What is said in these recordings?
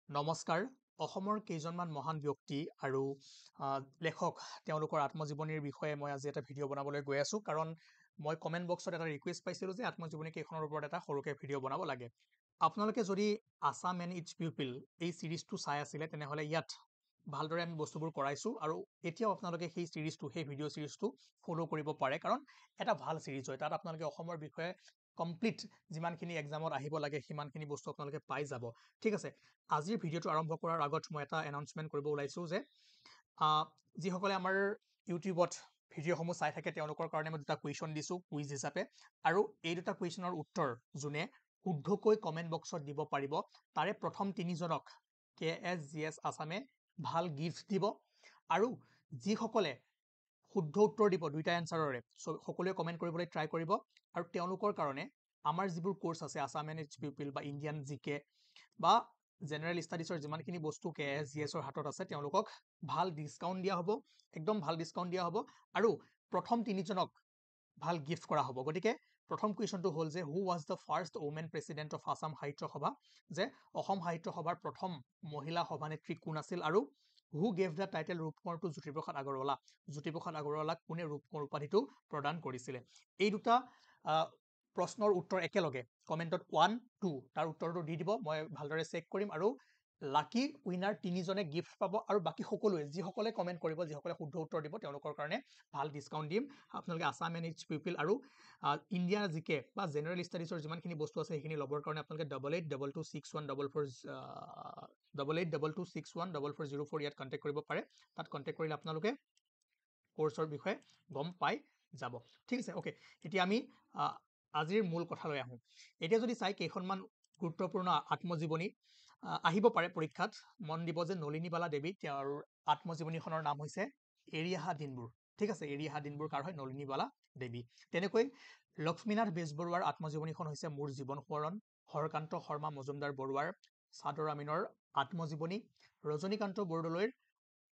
নমস্কাৰ অসমৰ কেইজনমান মহান ব্যক্তি আৰু লেখক তেওঁলোকৰ আত্মজীৱনীৰ বিষয়ে মই আজি এটা ভিডিঅ' বনাবলৈ গৈ আছো কাৰণ মই কমেন্ট বক্সত এটা ৰিকুৱেষ্ট পাইছিলো যে আত্মজীৱনী কেইখনৰ ওপৰত এটা সৰুকে ভিডিঅ' বনাব লাগে আপোনালোকে যদি আছাম এণ্ড ইটছ পিপল এই সিৰিজটো চাই আছিলে তেনেহলে ইয়াত ভালদৰে আমি বস্তুবোৰ কৰাইছো আৰু এতিয়াও আপোনালোকে সেই সিৰিজটো সেই ভিডিঅ' সিৰিজটো ফলো কৰিব পাৰে কাৰণ এটা ভাল সিৰিজ হয় তাত আপোনালোকে অসমৰ বিষয়ে কমপ্লিট যিমানখিনি এক্সামত আহিব লাগে সিমানখিনি বস্তু আপোনালোকে পাই যাব ঠিক আছে আজিৰ ভিডিঅ'টো আৰম্ভ কৰাৰ আগত মই এটা এনাউন্সমেন্ট কৰিব ওলাইছো যে যিসকলে আমাৰ ইউটিউবত ভিডিঅ'সমূহ চাই থাকে তেওঁলোকৰ কাৰণে মই দুটা কুৱেশ্যন দিছো কুইজ হিচাপে আৰু এই দুটা কুৱেশ্যনৰ উত্তৰ যোনে শুদ্ধকৈ কমেন্ট বক্সত দিব পাৰিব তাৰে প্ৰথম তিনিজনক KSGS আসামে ভাল গিফ্ট দিব আৰু যিসকলে শুদ্ধ উত্তৰ দিব দুইটা এনসাৰৰে সকলোৱে কমেন্ট কৰিবলৈ ট্ৰাই কৰিব আৰু তেওঁলোকৰ কাৰণে আমাৰ যিবোৰ কোৰ্স আছে আসাম এণ্ড ইটছ পিপল বা ইণ্ডিয়ান জিকে বা জেনাৰেল ষ্টাডিজৰ যিমানখিনি বস্তু KSGSৰ হাতত আছে তেওঁলোকক ভাল ডিসকাউন্ট দিয়া হ'ব একদম ভাল ডিসকাউন্ট দিয়া হ'ব আৰু প্ৰথম তিনিজনক ভাল গিফ্ট কৰা হ'ব গতিকে প্ৰথম কুৱেশ্যনটো হ'ল যে who was the first women president of Assam Sahitya Sabha যে অসম সাহিত্য সভাৰ প্ৰথম মহিলা সভানেত্ৰী কোন আছিল আৰু who gave the title Rupkonwar to Jyotiprasad আগৰৱালাক কোনে ৰূপকোঁৱৰ উপাধিটো প্ৰদান কৰিছিলে এই দুটা প্ৰশ্নৰ উত্তৰ একেলগে কমেন্টত 1 2 তাৰ উত্তৰটো দি দিব মই ভালদৰে চেক কৰিম আৰু লাকি উইনাৰ তিনিজনে গিফ্ট পাব আৰু বাকি সকলোৱে যিসকলে কমেন্ট কৰিব যিসকলে শুদ্ধ উত্তৰ দিব তেওঁলোকৰ কাৰণে ভাল ডিসকাউন্ট দিম আপোনালোকে আসাম এণ্ড ইটছ পিপল আৰু ইণ্ডিয়া জিকে বা জেনাৰেল ষ্টাডিজৰ যিমানখিনি বস্তু আছে সেইখিনি ল'বৰ কাৰণে আপোনালোকে 8822614404 ইয়াত কন্টেক্ট কৰিব পাৰে তাত কন্টেক্ট কৰিলে আপোনালোকে কোৰ্সৰ বিষয়ে গম পাই যাব ঠিক আছে ওকে এতিয়া আমি আজিৰ মূল কথালৈ আহোঁ এতিয়া যদি চাই কেইখনমান গুৰুত্বপূৰ্ণ আত্মজীৱনী আহিব পাৰে পৰীক্ষাত মন দিব যে নলিনীবালা দেৱী তেওঁৰ আত্মজীৱনীখনৰ নাম হৈছে এৰিয়াহা দিনবোৰ ঠিক আছে এৰিয়াহা দিনবোৰ কাৰ হয় নলিনীবালা দেৱী তেনেকৈ লক্ষ্মীনাথ বেজবৰুৱাৰ আত্মজীৱনীখন হৈছে মোৰ জীৱন সোঁৱৰণ হৰকান্ত শৰ্মা মজুমদাৰ বৰুৱাৰ সাদৰ আমিনৰ আত্মজীৱনী ৰজনীকান্ত বৰদলৈৰ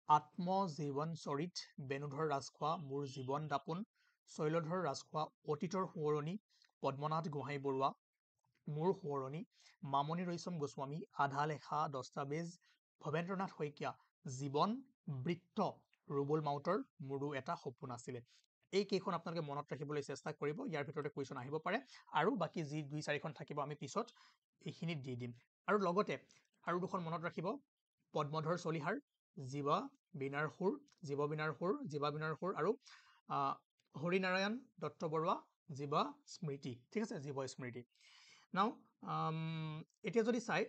আত্মজীৱন চৰিত বেণুধৰ ৰাজখোৱা মোৰ জীৱন দাপোন শৈলধৰ ৰাজখোৱা অতীতৰ সোঁৱৰণী পদ্মনাথ গোহাঁই বৰুৱা মোৰ সোঁৱৰণী মামণি ৰয়ছম গোস্বামী আধা লেখা দস্তাবেজ ভৱেন্দ্ৰনাথ শইকীয়া জীৱন বৃত্ত ৰুবুল মাউতৰ মোৰো এটা সপোন আছিলে এই কেইখন আপোনালোকে মনত ৰাখিবলৈ চেষ্টা কৰিব ইয়াৰ ভিতৰতে কুৱেশ্যন আহিব পাৰে আৰু বাকি যি দুই চাৰিখন থাকিব আমি পিছত এইখিনি দি দিম আৰু লগতে আৰু দুখন মনত ৰাখিব পদ্মধৰ চলিহাৰ জীৱা বিনাৰ সুৰ আৰু হৰিনাৰায়ণ দত্ত বৰুৱা জীৱা স্মৃতি ঠিক আছে জীৱ স্মৃতি নাও এতিয়া যদি চাই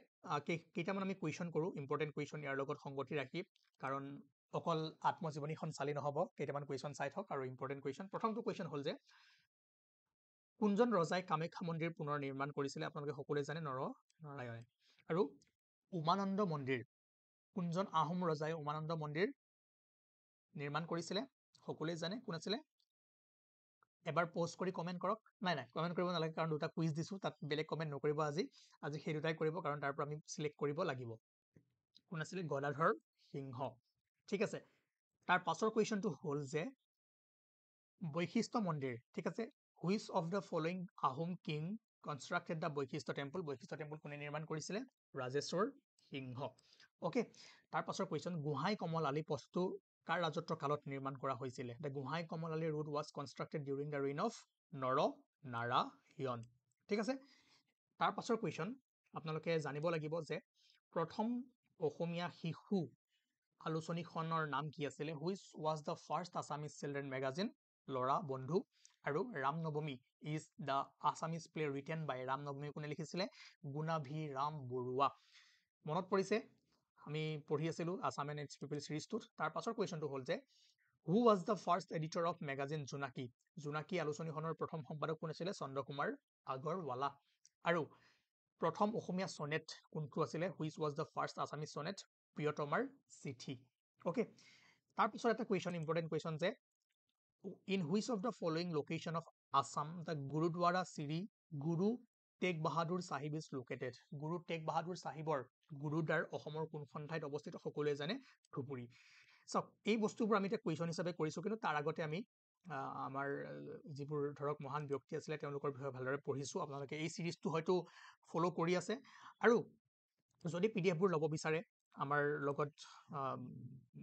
কেইটামান আমি কুৱেশ্যন কৰো ইম্পৰ্টেন্ট কুৱেশ্যন ইয়াৰ লগত সংগতি ৰাখি কাৰণ অকল আত্মজীৱনীখন চালি নহব কেইটামান কুৱেশ্যন চাই থক আৰু ইম্পৰ্টেন্ট কুৱেশ্যন প্ৰথমটো কুৱেশ্যন হ'ল যে কোনজন ৰজাই কামাখ্যা মন্দিৰ পুনৰ নিৰ্মাণ কৰিছিলে আপোনালোকে সকলোৱে জানে নৰনাৰায়ণে আৰু উমানন্দ মন্দিৰ কোনজন আহোম ৰজাই উমানন্দ মন্দিৰ নিৰ্মাণ কৰিছিলে সকলোৱে জানে কোন আছিলে এবাৰ পোস্ট কৰি কমেন্ট কৰক নাই কমেন্ট কৰিব নালাগে কাৰণ দুটা কুইজ দিছো তাত বেলেগ কমেন্ট নকৰিব আজি সেই দুটাই কৰিব কাৰণ তাৰ পৰা আমি সিলেক্ট কৰিব লাগিব কোন আছিল গদাধৰ সিংহ ঠিক আছে তাৰ পাছৰ কুৱেশ্যনটো হ'ল যে বৈশিষ্ট্য মন্দিৰ ঠিক আছে which of the following Ahom king constructed the বৈশিষ্ট্য টেম্পল কোনে নিৰ্মাণ কৰিছিলে ৰাজেশ্বৰ সিংহ ওকে তাৰ পাছৰ কুৱেশ্যন গোহাঁই কমল আলি পথটো কাৰ ৰাজত্বৰ কালত নিৰ্মাণ কৰা হৈছিলে the Gohain Kamal Ali road was constructed during the reign of Naranarayan ঠিক আছে তাৰ পাছৰ কুৱেশ্যন আপোনালোকে জানিব লাগিব যে প্ৰথম অসমীয়া শিশু আলোচনীখনৰ নাম কি আছিলে which was the first Assamese children magazine Lora Bondhu আৰু Ramnavami is the Assamese play written by Ramnavami কোনে লিখিছিলে গুণাভি ৰাম বৰুৱা মনত পৰিছে আমি পঢ়ি আছিলো আসাম এণ্ড ইটছ পিপল সিৰিজটোত তাৰ পাছৰ কুৱেশ্যনটো হ'ল যে who was the first editor of magazine Jonaki আলোচনীখনৰ প্ৰথম সম্পাদক কোন আছিলে চন্দ্ৰকুমাৰ আগৰৱালা আৰু প্ৰথম অসমীয়া সনেট কোনটো আছিলে which was the first Assamese sonnet Priyatamar Chithi okay তাৰ পিছত এটা কুৱেশ্যন ইম্পৰ্টেন্ট কুৱেশ্যন যে in which of the following location of Assam the Gurudwara Siri Guru Tegh Bahadur Sahib is located Guru Tegh Bahadur Sahibor gurdwara অসমৰ কোনখন ঠাইত অৱস্থিত সকলোৱে জানে ধুবুৰী সব এই বস্তুবোৰ আমি এটা কুৱেশ্যন হিচাপে কৰিছো কিন্তু তাৰ আগতে আমি আমাৰ যিবোৰ ধৰক মহান ব্যক্তি আছিলে তেওঁলোকৰ বিষয়ে ভালদৰে পঢ়িছো আপোনালোকে এই সিৰিজটো হয়তো ফলো কৰি আছে আৰু যদি পিডিএফবোৰ ল'ব বিচাৰে আমাৰ লগত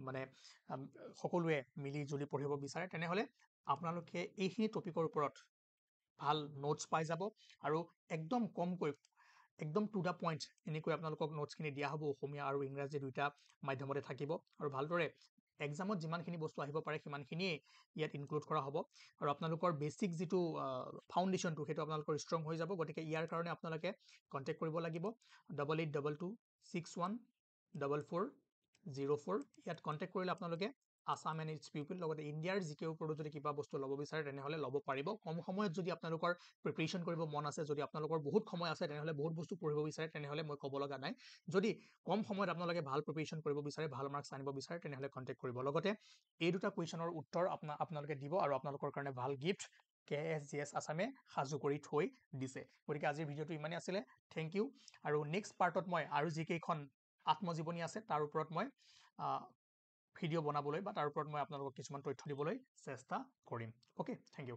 মানে সকলোৱে মিলি জুলি পঢ়িব বিচাৰে তেনেহ'লে আপোনালোকে এইখিনি টপিকৰ ওপৰত ভাল নোটছ পাই যাব আৰু একদম কমকৈ একদম টু দ্য পইণ্ট এনেকৈ আপোনালোকক নোটছখিনি দিয়া হ'ব অসমীয়া আৰু ইংৰাজী দুইটা মাধ্যমতে থাকিব আৰু ভালদৰে এক্সামত যিমানখিনি বস্তু আহিব পাৰে সিমানখিনিয়ে ইয়াত ইনক্লুড কৰা হ'ব আৰু আপোনালোকৰ বেছিক যিটো ফাউণ্ডেশ্যনটো সেইটো আপোনালোকৰ ষ্ট্ৰং হৈ যাব গতিকে ইয়াৰ কাৰণে আপোনালোকে কণ্টেক্ট কৰিব লাগিব 8822614404 ইয়াত কণ্টেক্ট কৰিলে আপোনালোকে আছাম এণ্ড ইটছ পিপল লগতে ইণ্ডিয়াৰ জিকেৰ ওপৰত যদি কিবা বস্তু ল'ব বিচাৰে তেনেহ'লে ল'ব পাৰিব কম সময়ত যদি আপোনালোকৰ প্ৰিপেৰেশ্যন কৰিব মন আছে যদি আপোনালোকৰ বহুত সময় আছে তেনেহ'লে বহুত বস্তু পঢ়িব বিচাৰে তেনেহ'লে মই ক'ব লগা নাই যদি কম সময়ত আপোনালোকে ভাল প্ৰিপেৰেশ্যন কৰিব বিচাৰে ভাল মাৰ্কছ আনিব বিচাৰে তেনেহ'লে কণ্টেক্ট কৰিব লগতে এই দুটা কুৱেশ্যনৰ উত্তৰ আপোনালোকে দিব আৰু আপোনালোকৰ কাৰণে ভাল গিফ্ট KSGS আছামে সাজু কৰি থৈ দিছে গতিকে আজিৰ ভিডিঅ'টো ইমানেই আছিলে থেংক ইউ আৰু নেক্সট পাৰ্টত মই আৰু যিকেইখন আত্মজীৱনী আছে তাৰ ওপৰত মই ভিডিঅ' বনাবলৈ বা তাৰ ওপৰত মই আপোনালোকক কিছুমান তথ্য দিবলৈ চেষ্টা কৰিম অ'কে থেংক ইউ